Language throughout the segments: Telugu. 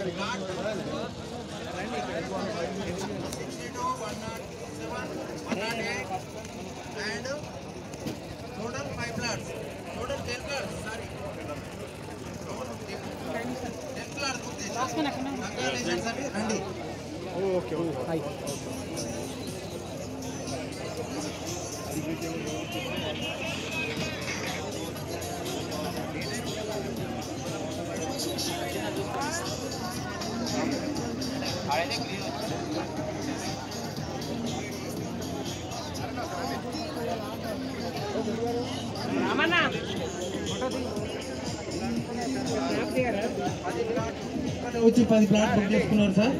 and total 5 plots. Total 10 plots. Sorry. 10 plots. Congratulations, sir. Randy. Okay. Hi. వచ్చి 10 ప్లాట్ బుక్ చేసుకున్నారు సార్.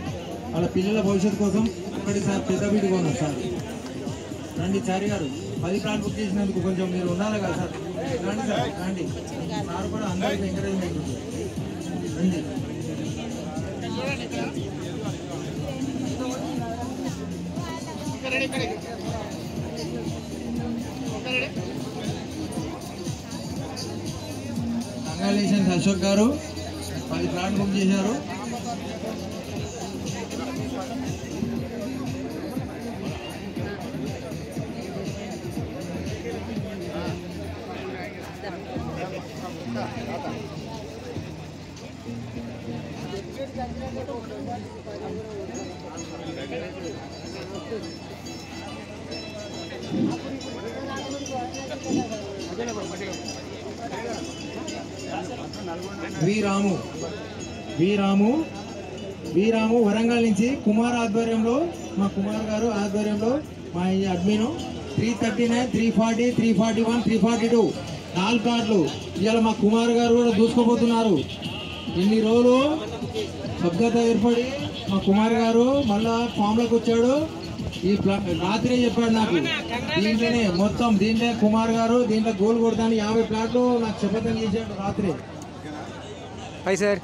వాళ్ళ పిల్లల భవిష్యత్తు కోసం ఒకటి సార్ పెద్ద వీడి కొన్నారు సార్. రండి చారి గారు, 10 ప్లాట్ బుక్ చేసినందుకు కొంచెం మీరు ఉండాలి కదా సార్. రండి సార్, రండి. సార్ కూడా అందరికీ ఎంకరేజ్మెంట్ ఉంది. రండి. Congratulations Ashok garu, 10 plot book చేశారు. వీరాము వరంగల్ నుంచి కుమార్ ఆధ్వర్యంలో, మా కుమార్ గారు ఆధ్వర్యంలో మా ఈ అడ్మిన్ 339, 340, 341, 342 4 కార్డులు ఇవాళ మా కుమార్ గారు కూడా దూసుకోబోతున్నారు. ఇన్ని రోజులు శబ్దత ఏర్పడి మా కుమార్ గారు మళ్ళా ఫామ్లోకి వచ్చాడు. ఈ రాత్రి చెప్పాడు నాకు, దీంట్లోనే మొత్తం దీంట్లో కుమార్ గారు దీంట్లో గోల్ కొడతాను 50 ప్లాట్లు నాకు శపథం చేశాడు రాత్రి. Hi sir.